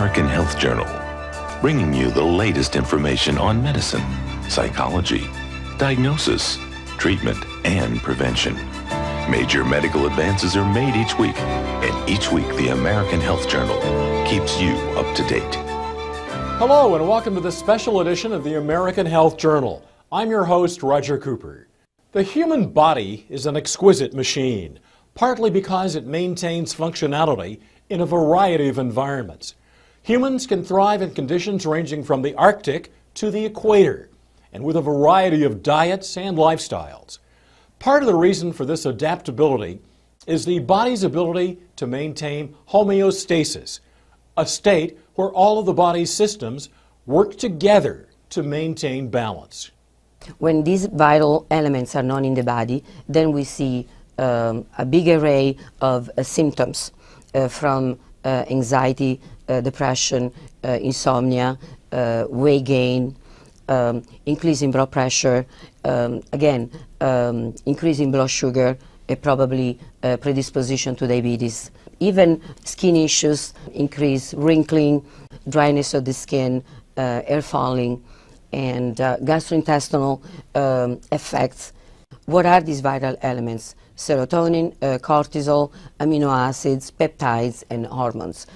American Health Journal, bringing you the latest information on medicine, psychology, diagnosis, treatment, and prevention. Major medical advances are made each week, and each week the American Health Journal keeps you up to date. Hello and welcome to this special edition of the American Health Journal. I'm your host, Roger Cooper. The human body is an exquisite machine, partly because it maintains functionality in a variety of environments. Humans can thrive in conditions ranging from the Arctic to the equator, and with a variety of diets and lifestyles. Part of the reason for this adaptability is the body's ability to maintain homeostasis, a state where all of the body's systems work together to maintain balance. When these vital elements are not in the body, then we see a big array of symptoms from anxiety, depression, insomnia, weight gain, increase in blood pressure, increase in blood sugar, probably predisposition to diabetes. Even skin issues, increase wrinkling, dryness of the skin, hair falling, and gastrointestinal effects. What are these vital elements? Serotonin, cortisol, amino acids, peptides, and hormones.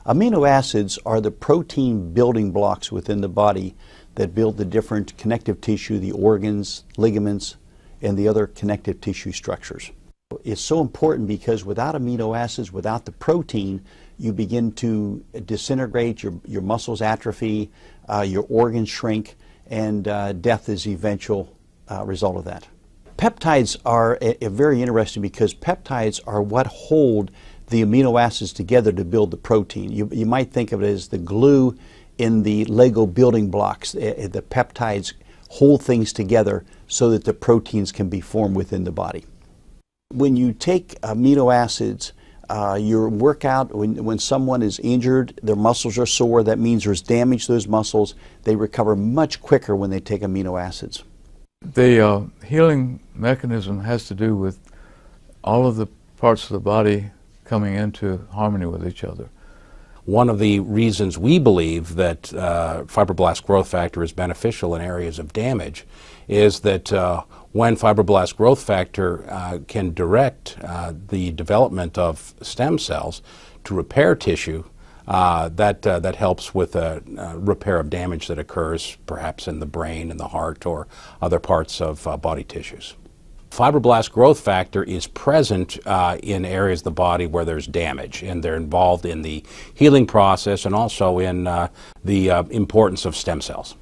Amino acids are the protein building blocks within the body that build the different connective tissue, the organs, ligaments, and the other connective tissue structures. It's so important because without amino acids, without the protein, you begin to disintegrate, your muscles atrophy, your organs shrink, and death is the eventual result of that. Peptides are very interesting because peptides are what hold the amino acids together to build the protein. You might think of it as the glue in the Lego building blocks. The peptides hold things together so that the proteins can be formed within the body. When you take amino acids, your workout, when someone is injured, their muscles are sore, that means there's damage to those muscles. They recover much quicker when they take amino acids. The healing mechanism has to do with all of the parts of the body coming into harmony with each other. One of the reasons we believe that fibroblast growth factor is beneficial in areas of damage is that when fibroblast growth factor can direct the development of stem cells to repair tissue, that helps with repair of damage that occurs perhaps in the brain, in the heart, or other parts of body tissues. Fibroblast growth factor is present in areas of the body where there's damage, and they're involved in the healing process and also in the importance of stem cells.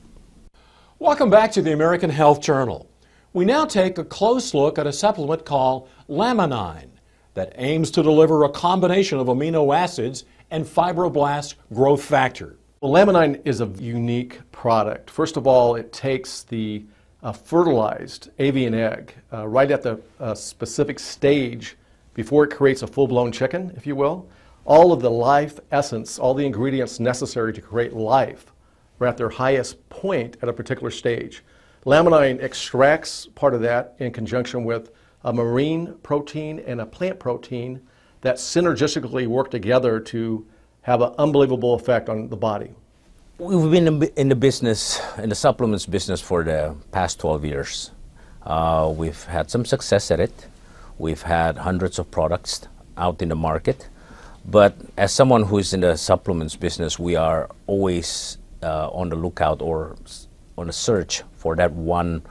Welcome back to the American Health Journal. We now take a close look at a supplement called Laminine that aims to deliver a combination of amino acids and fibroblast growth factor. Well, Laminine is a unique product. First of all, it takes the fertilized avian egg right at the specific stage before it creates a full-blown chicken, if you will. All of the life essence, all the ingredients necessary to create life are at their highest point at a particular stage. Laminine extracts part of that in conjunction with a marine protein and a plant protein that synergistically work together to have an unbelievable effect on the body. We've been in the business, in the supplements business for the past 12 years. We've had some success at it. We've had hundreds of products out in the market. But as someone who is in the supplements business, we are always on the lookout or on a search for that one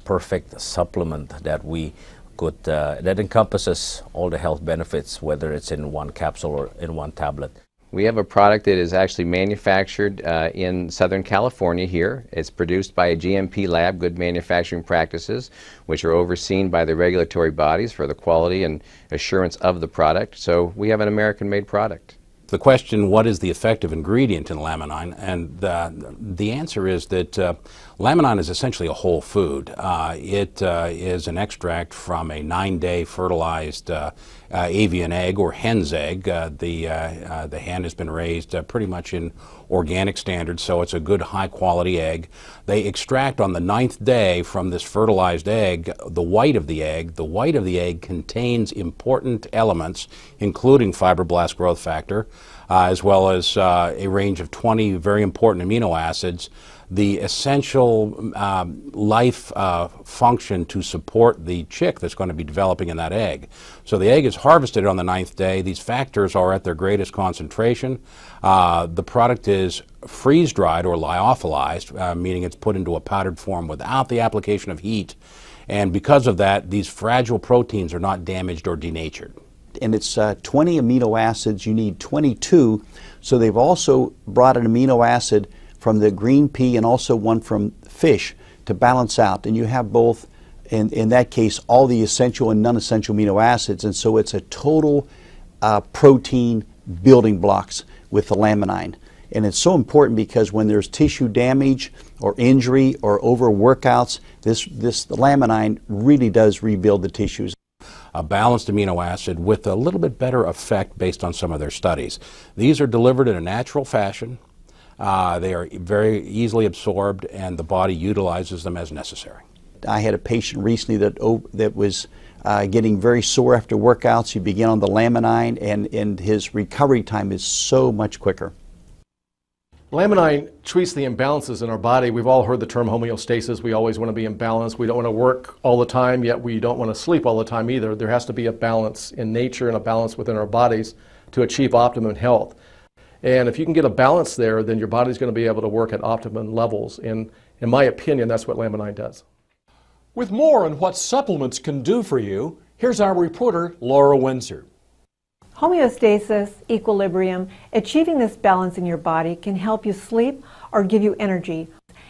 perfect supplement that we could, that encompasses all the health benefits, whether it's in one capsule or in one tablet. We have a product that is actually manufactured in Southern California here. It's produced by a GMP lab, Good Manufacturing Practices, which are overseen by the regulatory bodies for the quality and assurance of the product. So we have an American-made product. The question, what is the effective ingredient in Laminine? And the answer is that Laminine is essentially a whole food. It is an extract from a 9-day fertilized avian egg or hen's egg. The hen has been raised pretty much in organic standards, so it's a good high-quality egg. They extract on the 9th day from this fertilized egg the white of the egg. The white of the egg contains important elements, including fibroblast growth factor, as well as a range of 20 very important amino acids, the essential life function to support the chick that's going to be developing in that egg. So the egg is harvested on the 9th day. These factors are at their greatest concentration. The product is freeze-dried or lyophilized, meaning it's put into a powdered form without the application of heat. And because of that, these fragile proteins are not damaged or denatured. And it's 20 amino acids. You need 22. So they've also brought an amino acid from the green pea and also one from fish to balance out. And you have both, in that case, all the essential and non-essential amino acids. And so it's a total protein building blocks with the Laminine. And it's so important because when there's tissue damage or injury or overworkouts, the Laminine really does rebuild the tissues. A balanced amino acid with a little bit better effect based on some of their studies. These are delivered in a natural fashion. They are very easily absorbed, and the body utilizes them as necessary. I had a patient recently that was getting very sore after workouts. He began on the Laminine, and his recovery time is so much quicker. Laminine treats the imbalances in our body. We've all heard the term homeostasis. We always want to be in balance. We don't want to work all the time, yet we don't want to sleep all the time either. There has to be a balance in nature and a balance within our bodies to achieve optimum health. And if you can get a balance there, then your body's going to be able to work at optimum levels. And in my opinion, that's what Laminine does. With more on what supplements can do for you, here's our reporter, Laura Windsor. Homeostasis, equilibrium, achieving this balance in your body can help you sleep or give you energy,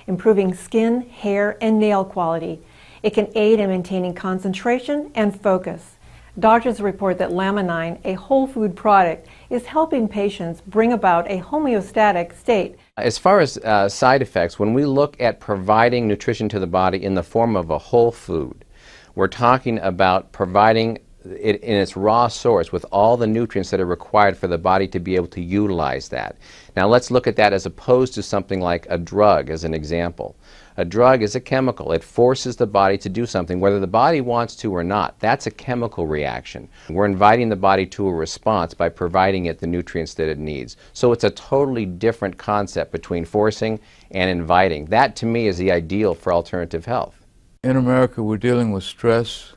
improving skin, hair, and nail quality. It can aid in maintaining concentration and focus. Doctors report that Laminine, a whole food product, is helping patients bring about a homeostatic state. As far as side effects, when we look at providing nutrition to the body in the form of a whole food, we're talking about providing it in its raw source with all the nutrients that are required for the body to be able to utilize that. Now let's look at that as opposed to something like a drug as an example. A drug is a chemical. It forces the body to do something whether the body wants to or not. That's a chemical reaction. We're inviting the body to a response by providing it the nutrients that it needs. So it's a totally different concept between forcing and inviting. That to me is the ideal for alternative health. In America, we're dealing with stress,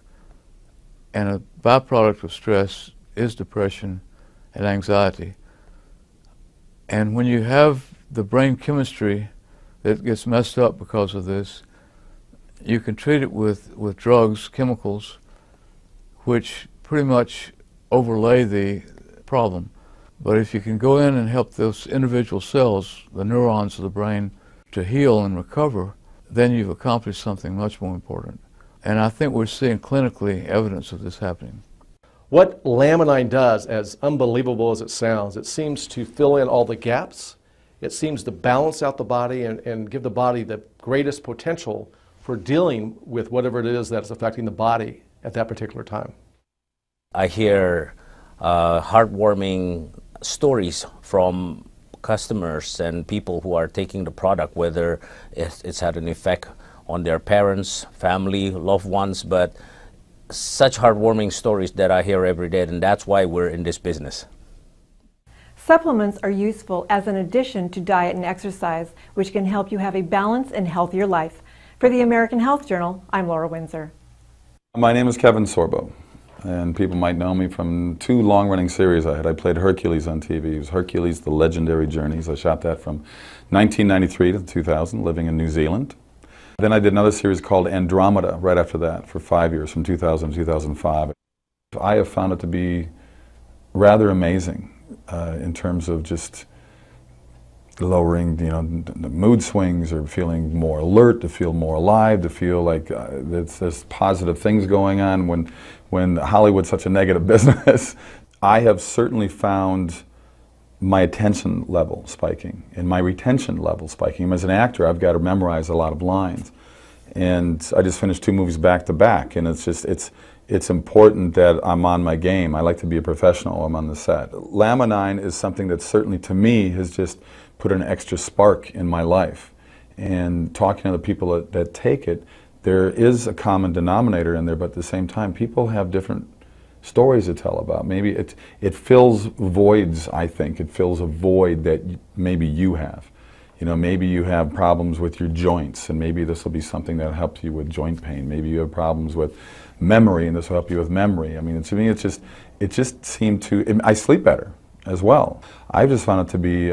and a byproduct of stress is depression and anxiety. And when you have the brain chemistry that gets messed up because of this, you can treat it with drugs, chemicals, which pretty much overlay the problem. But if you can go in and help those individual cells, the neurons of the brain, to heal and recover, then you've accomplished something much more important. And I think we're seeing clinically evidence of this happening. What Laminine does, as unbelievable as it sounds, it seems to fill in all the gaps. It seems to balance out the body and give the body the greatest potential for dealing with whatever it is that's affecting the body at that particular time. I hear heartwarming stories from customers and people who are taking the product, whether it's had an effect on their parents, family, loved ones, but such heartwarming stories that I hear every day, and that's why we're in this business. Supplements are useful as an addition to diet and exercise, which can help you have a balanced and healthier life. For the American Health Journal, I'm Laura Windsor. My name is Kevin Sorbo, and people might know me from 2 long-running series I had. I played Hercules on TV. It was Hercules: The Legendary Journeys. I shot that from 1993 to 2000, living in New Zealand. Then I did another series called Andromeda right after that for 5 years, from 2000 to 2005. I have found it to be rather amazing in terms of just lowering, the mood swings, or feeling more alert, to feel more alive, to feel like there's positive things going on when Hollywood's such a negative business. I have certainly found my attention level spiking and my retention level spiking. As an actor, I've got to memorize a lot of lines, and I just finished 2 movies back to back, and it's important that I'm on my game. I like to be a professional when I'm on the set. Laminine is something that certainly to me has just put an extra spark in my life. And talking to the people that take it, there is a common denominator in there, but at the same time, people have different stories to tell about. Maybe it fills voids, I think. It fills a void that maybe you have. You know, maybe you have problems with your joints, and maybe this will be something that helps you with joint pain. Maybe you have problems with memory, and this will help you with memory. I mean, to me, it just seemed to, I sleep better as well. I just found it to be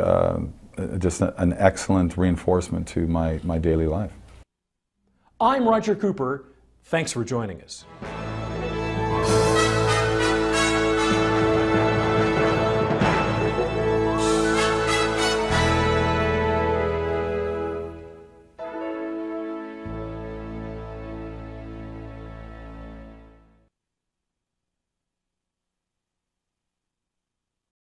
just an excellent reinforcement to my daily life. I'm Roger Cooper. Thanks for joining us.